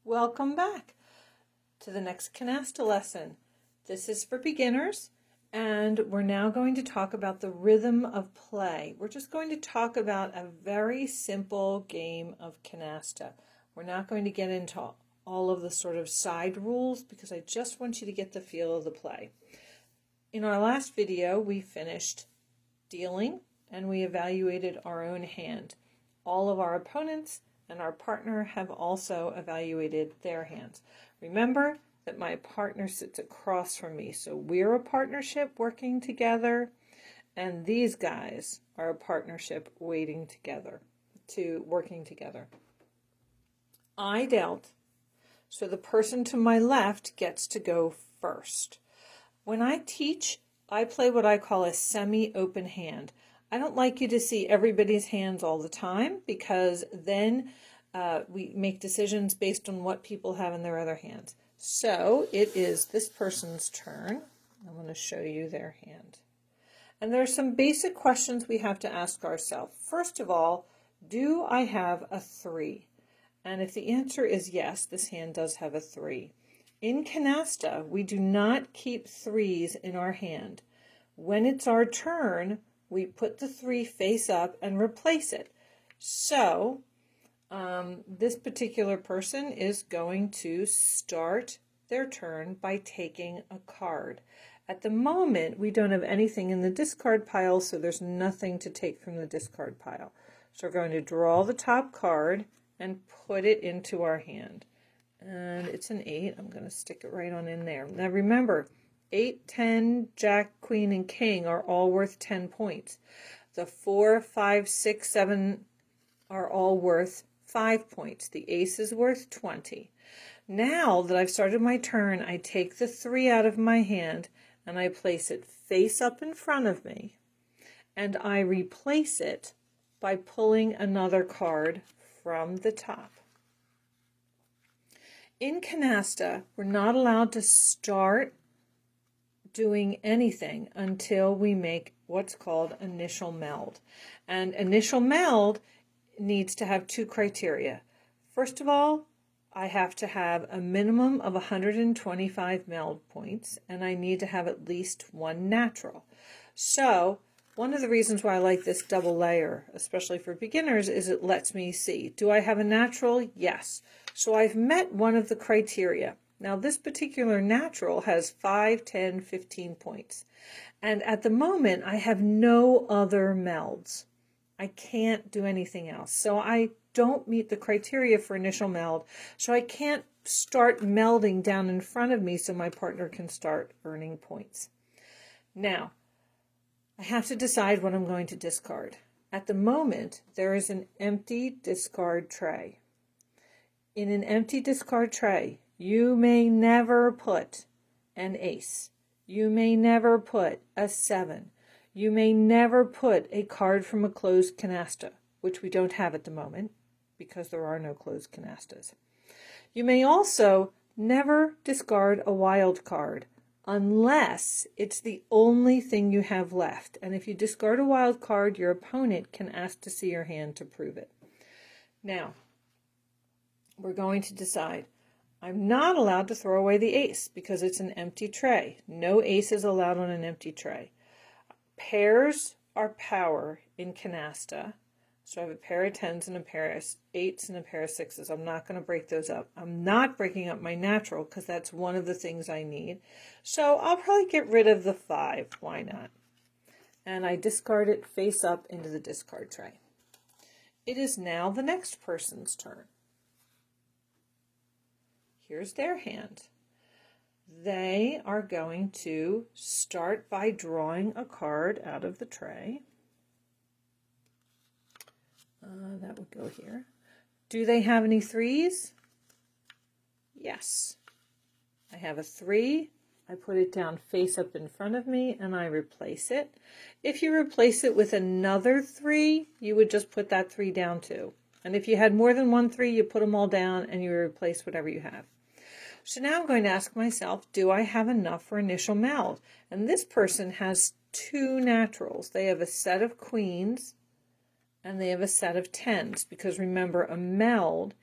Welcome back to the next Canasta lesson. This is for beginners, and we're now going to talk about the rhythm of play. We're just going to talk about a very simple game of Canasta. We're not going to get into all of the sort of side rules because I just want you to get the feel of the play. In our last video, we finished dealing and we evaluated our own hand. All of our opponents and our partner have also evaluated their hands. Remember that my partner sits across from me, so we're a partnership working together, and these guys are a partnership working together. I dealt, so the person to my left gets to go first. When I teach, I play what I call a semi-open hand. I don't like you to see everybody's hands all the time because then we make decisions based on what people have in their other hands. So it is this person's turn. I'm going to show you their hand. And there are some basic questions we have to ask ourselves. First of all, do I have a 3? And if the answer is yes, this hand does have a 3. In Canasta, we do not keep 3s in our hand. When it's our turn, we put the 3 face up and replace it. So this particular person is going to start their turn by taking a card. At the moment, we don't have anything in the discard pile, so there's nothing to take from the discard pile. So we're going to draw the top card and put it into our hand. And it's an 8. I'm going to stick it right on in there. Now remember, 8, 10, Jack, Queen, and King are all worth 10 points. The 4, 5, 6, 7 are all worth 5 points. The ace is worth 20. Now that I've started my turn, I take the 3 out of my hand and I place it face up in front of me. And I replace it by pulling another card from the top. In Canasta, we're not allowed to start doing anything until we make what's called initial meld. And initial meld needs to have 2 criteria. First of all, I have to have a minimum of 125 meld points, and I need to have at least 1 natural. So one of the reasons why I like this double layer, especially for beginners, is it lets me see, do I have a natural? Yes. So I've met one of the criteria. Now this particular natural has 5, 10, 15 points. And at the moment, I have no other melds. I can't do anything else. So I don't meet the criteria for initial meld. So I can't start melding down in front of me so my partner can start earning points. Now, I have to decide what I'm going to discard. At the moment, there is an empty discard tray. In an empty discard tray, you may never put an ace. You may never put a 7. You may never put a card from a closed canasta, which we don't have at the moment because there are no closed canastas. You may also never discard a wild card unless it's the only thing you have left. And if you discard a wild card, your opponent can ask to see your hand to prove it. Now, we're going to decide. I'm not allowed to throw away the ace because it's an empty tray. No ace is allowed on an empty tray. Pairs are power in Canasta. So I have a pair of 10s and a pair of 8s and a pair of 6s. I'm not going to break those up. I'm not breaking up my natural because that's one of the things I need. So I'll probably get rid of the 5. Why not? And I discard it face up into the discard tray. It is now the next person's turn. Here's their hand. They are going to start by drawing a card out of the tray. That would go here. Do they have any 3s? Yes. I have a 3. I put it down face up in front of me and I replace it. If you replace it with another 3, you would just put that 3 down too. And if you had more than 1 3, you put them all down and you replace whatever you have. So now I'm going to ask myself, do I have enough for initial meld? And this person has 2 naturals. They have a set of queens and they have a set of 10s because remember, a meld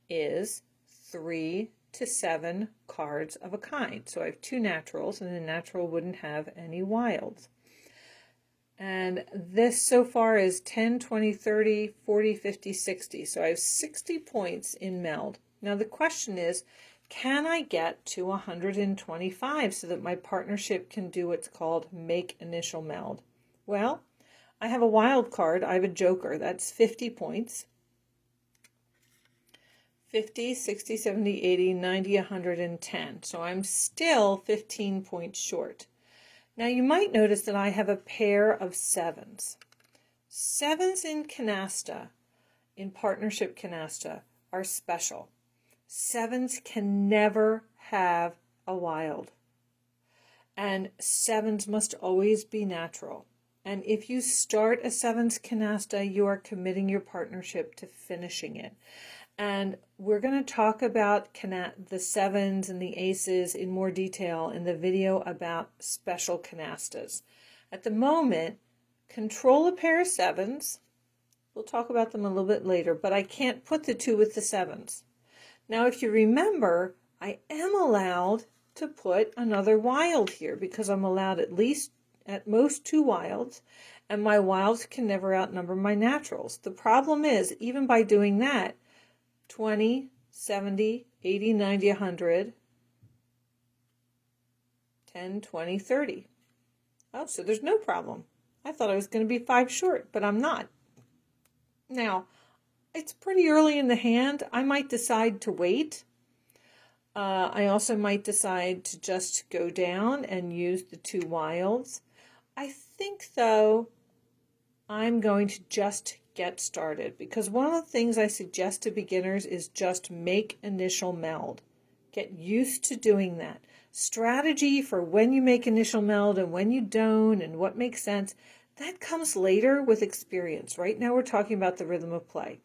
is 3 to 7 cards of a kind. So I have 2 naturals, and a natural wouldn't have any wilds. And this so far is 10, 20, 30, 40, 50, 60. So I have 60 points in meld. Now the question is, can I get to 125 so that my partnership can do what's called make initial meld? Well, I have a wild card. I have a joker. That's 50 points. 50, 60, 70, 80, 90, 110. So I'm still 15 points short. Now you might notice that I have a pair of 7s. 7s in Canasta, in partnership Canasta, are special. 7s can never have a wild. And 7s must always be natural. And if you start a 7s Canasta, you are committing your partnership to finishing it. And we're going to talk about the 7s and the aces in more detail in the video about special canastas. At the moment, control a pair of 7s. We'll talk about them a little bit later, but I can't put the 2 with the 7s. Now, if you remember, I am allowed to put another wild here because I'm allowed at most 2 wilds, and my wilds can never outnumber my naturals. The problem is, even by doing that, 20, 70, 80, 90, 100, 10, 20, 30. Oh, so there's no problem. I thought I was going to be 5 short, but I'm not. Now, it's pretty early in the hand. I might decide to wait. I also might decide to just go down and use the 2 wilds. I think, though, I'm going to just get started, because one of the things I suggest to beginners is just make initial meld. Get used to doing that. Strategy for when you make initial meld and when you don't and what makes sense, that comes later with experience. Right now we're talking about the rhythm of play.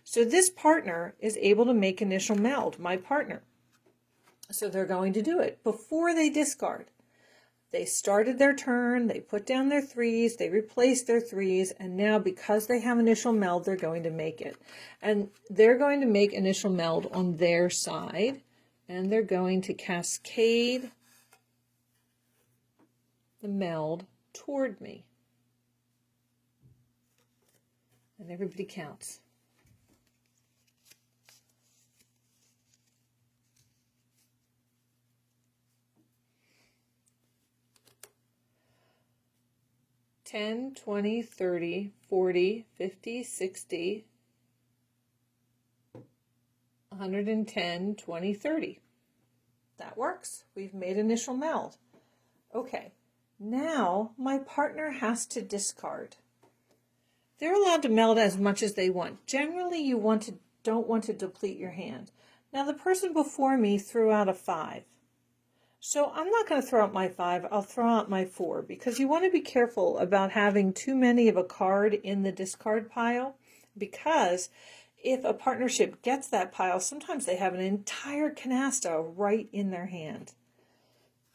So this partner is able to make initial meld, my partner. So they're going to do it before they discard. They started their turn, they put down their 3s, they replaced their 3s, and now because they have initial meld, they're going to make it. And they're going to make initial meld on their side, and they're going to cascade the meld toward me. And everybody counts. $10, $20, $30, $40, $50, $60, $110, $20, $30. That works. We've made initial meld. Okay, now my partner has to discard. They're allowed to meld as much as they want. Generally, you don't want to deplete your hand. Now, the person before me threw out a 5. So I'm not going to throw out my 5, I'll throw out my 4, because you want to be careful about having too many of a card in the discard pile, because if a partnership gets that pile, sometimes they have an entire canasta right in their hand.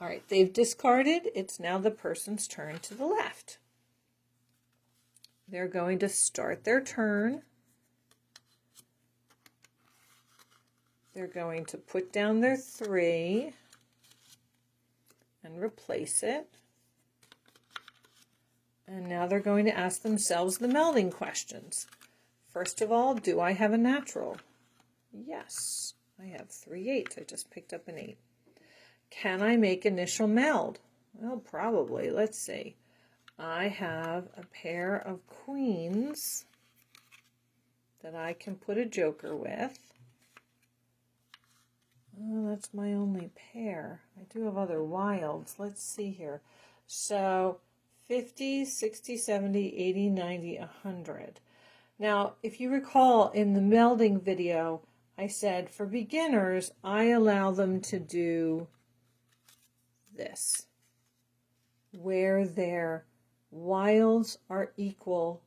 All right, they've discarded. It's now the person's turn to the left. They're going to start their turn. They're going to put down their 3 and replace it. And now they're going to ask themselves the melding questions. First of all, do I have a natural? Yes, I have 3 8s. I just picked up an 8. Can I make initial meld? Well, probably. Let's see. I have a pair of queens that I can put a joker with. Oh, that's my only pair. I do have other wilds. Let's see here. So 50, 60, 70, 80, 90, 100. Now, if you recall in the melding video, I said for beginners, I allow them to do this, where their wilds are equal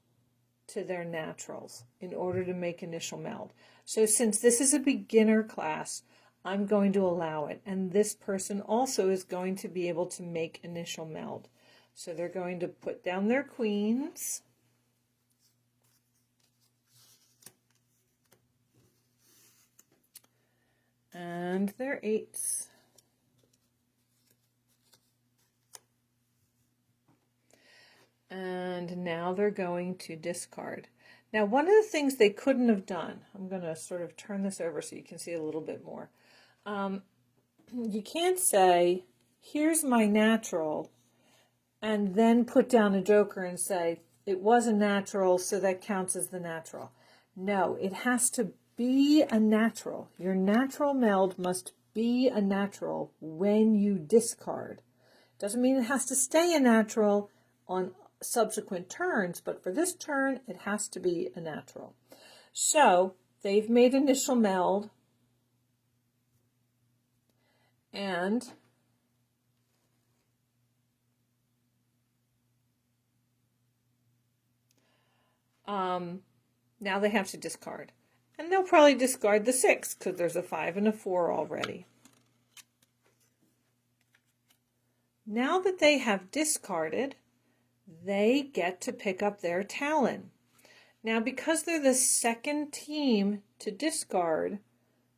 to their naturals in order to make initial meld. So since this is a beginner class, I'm going to allow it. And this person also is going to be able to make initial meld. So they're going to put down their queens. and their 8s. And now they're going to discard. Now, one of the things they couldn't have done, I'm going to sort of turn this over so you can see a little bit more. You can't say, here's my natural, and then put down a joker and say, it was a natural, so that counts as the natural. No, it has to be a natural. Your natural meld must be a natural when you discard. Doesn't mean it has to stay a natural on subsequent turns, but for this turn, it has to be a natural. So they've made initial meld, and now they have to discard. And they'll probably discard the 6 because there's a 5 and a 4 already. Now that they have discarded, they get to pick up their talon. Now, because they're the second team to discard,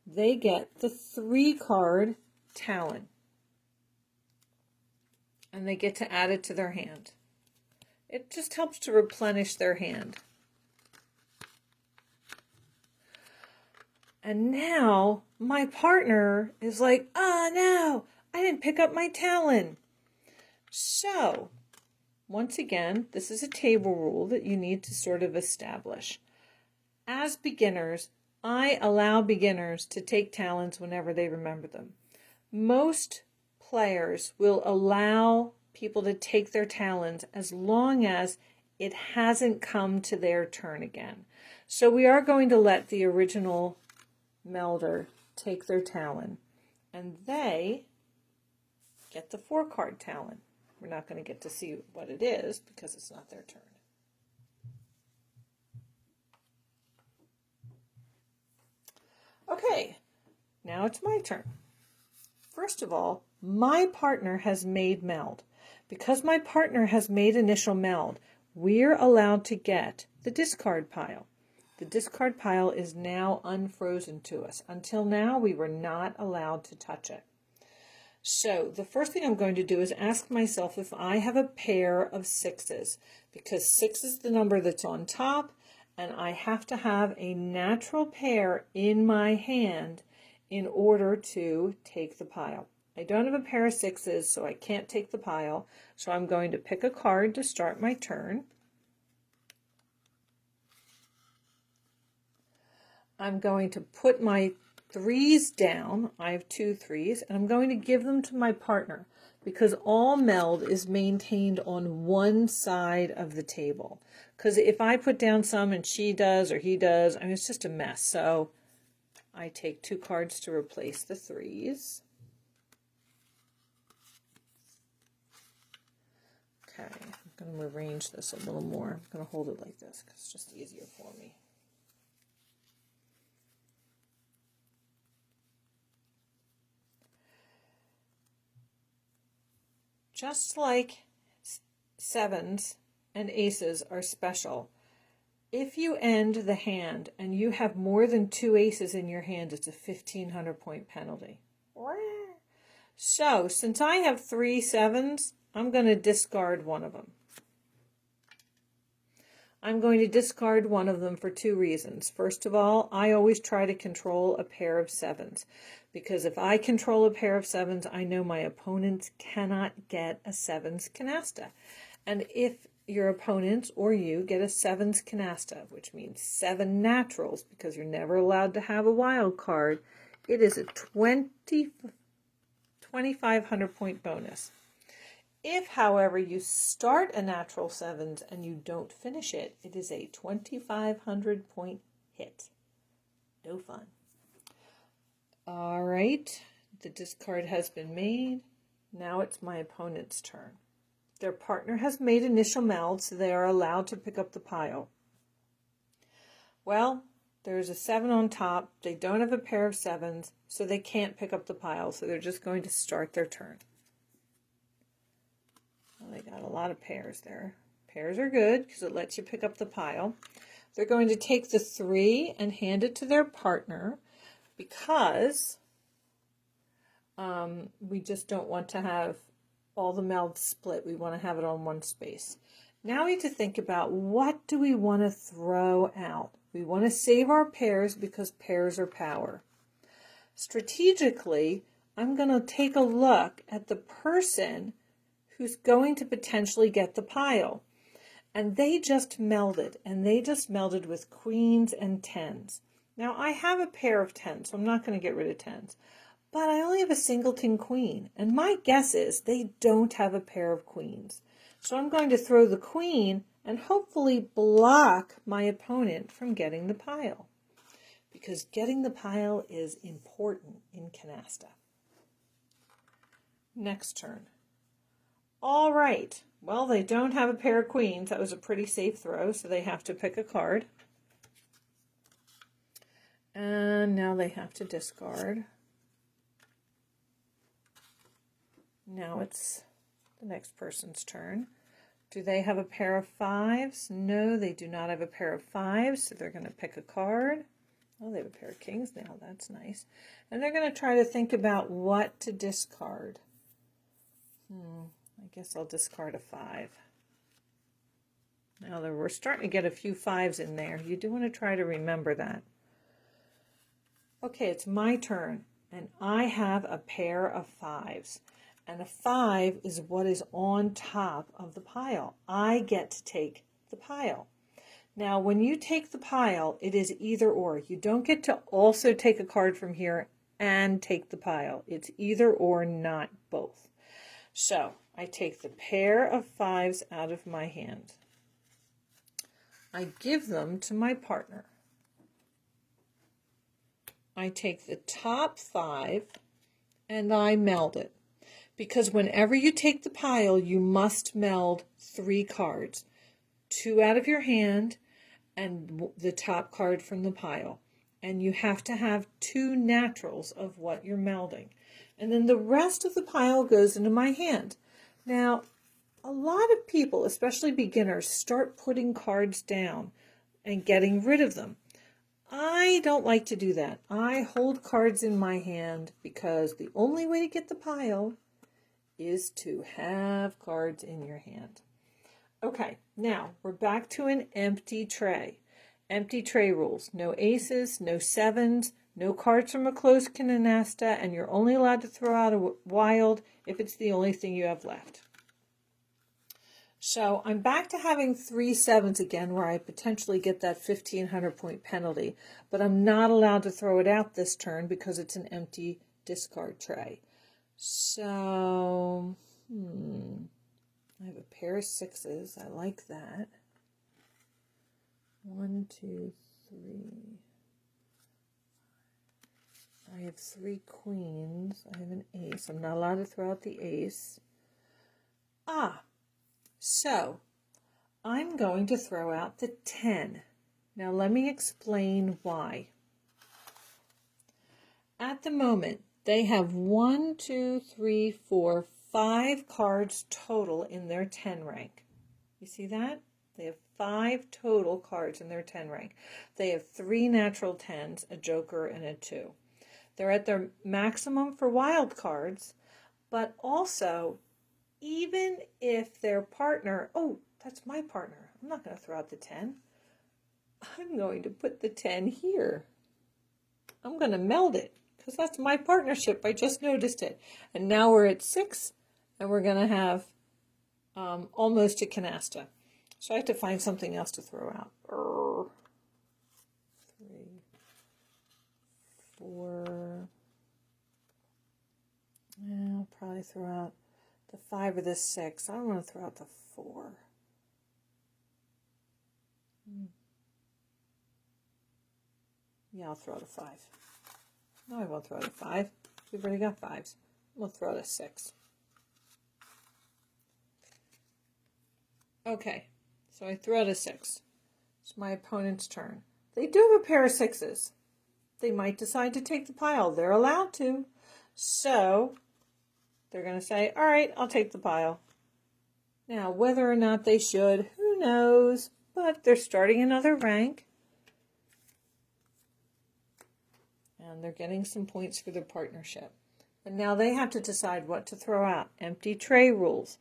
they get the 3-card talon. And they get to add it to their hand. It just helps to replenish their hand. And now my partner is like, oh no, I didn't pick up my talon. So, once again, this is a table rule that you need to sort of establish. As beginners, I allow beginners to take talons whenever they remember them. Most players will allow people to take their talons as long as it hasn't come to their turn again. So we are going to let the original melder take their talon, and they get the 4-card talon. We're not going to get to see what it is because it's not their turn. Okay, now it's my turn. First of all, my partner has made meld. Because my partner has made initial meld, we're allowed to get the discard pile. The discard pile is now unfrozen to us. Until now, we were not allowed to touch it. So the first thing I'm going to do is ask myself if I have a pair of 6s, because 6 is the number that's on top, and I have to have a natural pair in my hand in order to take the pile. I don't have a pair of 6s, so I can't take the pile, so I'm going to pick a card to start my turn. I'm going to put my 3s down. I have 2 3s, and I'm going to give them to my partner because all meld is maintained on one side of the table. Because if I put down some and she does or he does, I mean, it's just a mess. So I take 2 cards to replace the 3s. Okay, I'm going to arrange this a little more. I'm going to hold it like this because it's just easier for me. Just like 7s and aces are special, if you end the hand and you have more than 2 aces in your hand, it's a 1,500 point penalty. So, since I have 3 7s, I'm going to discard one of them. I'm going to discard one of them for 2 reasons. First of all, I always try to control a pair of 7s. Because if I control a pair of 7s, I know my opponents cannot get a 7s canasta. And if your opponents or you get a 7s canasta, which means 7 naturals, because you're never allowed to have a wild card, it is a 2,500 point bonus. If, however, you start a natural 7s and you don't finish it, it is a 2,500 point hit. No fun. All right, the discard has been made. Now it's my opponent's turn. Their partner has made initial meld, so they are allowed to pick up the pile. Well, there's a 7 on top. They don't have a pair of 7s, so they can't pick up the pile, so they're just going to start their turn. Well, they got a lot of pairs there. Pairs are good because it lets you pick up the pile. They're going to take the 3 and hand it to their partner, because We just don't want to have all the melds split. We want to have it on one space. Now we need to think about, what do we want to throw out? We want to save our pairs because pairs are power. Strategically, I'm going to take a look at the person who's going to potentially get the pile. And they just melded, with queens and tens. Now, I have a pair of tens, so I'm not going to get rid of tens. But I only have a singleton queen, and my guess is they don't have a pair of queens. So I'm going to throw the queen and hopefully block my opponent from getting the pile, because getting the pile is important in Canasta. Next turn. All right. Well, they don't have a pair of queens. That was a pretty safe throw, so they have to pick a card. And now they have to discard. Now it's the next person's turn. Do they have a pair of fives? No, they do not have a pair of fives, so they're going to pick a card. Oh, they have a pair of kings now. That's nice. And they're going to try to think about what to discard. I guess I'll discard a 5. Now we're starting to get a few 5s in there. You do want to try to remember that. Okay, it's my turn, and I have a pair of 5s. And a 5 is what is on top of the pile. I get to take the pile. Now, when you take the pile, it is either or. You don't get to also take a card from here and take the pile. It's either or, not both. So I take the pair of 5s out of my hand. I give them to my partner. I take the top 5 and I meld it. Because whenever you take the pile, you must meld 3 cards. 2 out of your hand and the top card from the pile. And you have to have 2 naturals of what you're melding. And then the rest of the pile goes into my hand. Now, a lot of people, especially beginners, start putting cards down and getting rid of them. I don't like to do that. I hold cards in my hand because the only way to get the pile is to have cards in your hand. Okay, now we're back to an empty tray. Empty tray rules. No aces, no 7s, no cards from a closed canasta, and you're only allowed to throw out a wild if it's the only thing you have left. So I'm back to having 3 7s again, where I potentially get that 1,500 point penalty, but I'm not allowed to throw it out this turn because it's an empty discard tray. So, I have a pair of 6s. I like that. 1, 2, 3. I have 3 queens. I have an ace. I'm not allowed to throw out the ace. So I'm going to throw out the 10. Now let me explain why. At the moment, they have 1, 2, 3, 4, 5 cards total in their 10 rank. You see that? They have 5 total cards in their 10 rank. They have 3 natural 10s, a joker, and a 2. They're at their maximum for wild cards, but also, even if their partner, oh, that's my partner. I'm not going to throw out the 10. I'm going to put the 10 here. I'm going to meld it because that's my partnership. I just noticed it. And now we're at 6, and we're going to have almost a canasta. So I have to find something else to throw out. 3, 4. I'll probably throw out the 5 or the 6. I don't want to throw out the 4. Yeah, I'll throw out a 5. No, I won't throw out a 5. We've already got 5s. We'll throw out a 6. Okay, so I threw out a 6. It's my opponent's turn. They do have a pair of 6s. They might decide to take the pile. They're allowed to. So they're going to say, all right, I'll take the pile. Now, whether or not they should, who knows? But they're starting another rank. And they're getting some points for their partnership. And now they have to decide what to throw out. Empty tray rules.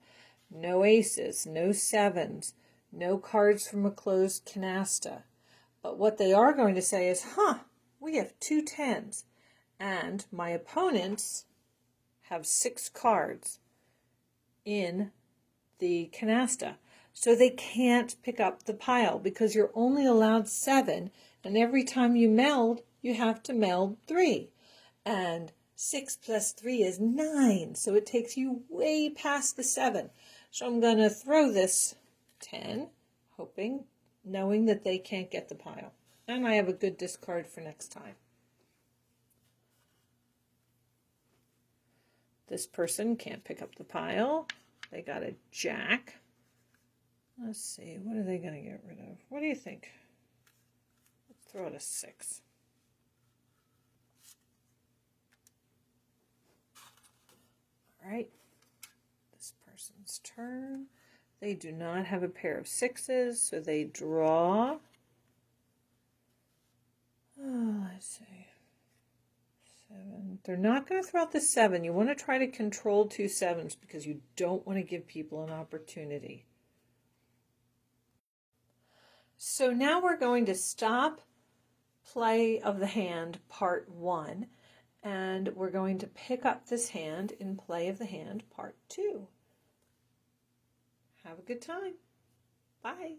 No aces, no sevens, no cards from a closed canasta. But what they are going to say is, we have 2 tens, and my opponents have 6 cards in the canasta. So they can't pick up the pile because you're only allowed 7, and every time you meld, you have to meld 3. And 6 plus 3 is 9, so it takes you way past the 7. So I'm going to throw this 10, knowing that they can't get the pile. And I have a good discard for next time. This person can't pick up the pile. They got a jack. Let's see, what are they going to get rid of? What do you think? Let's throw it a 6. All right, this person's turn. They do not have a pair of 6s, so they draw. Let's see. 7. They're not going to throw out the 7. You want to try to control 2 7s because you don't want to give people an opportunity. So now we're going to stop play of the hand part 1, and we're going to pick up this hand in play of the hand part 2. Have a good time. Bye.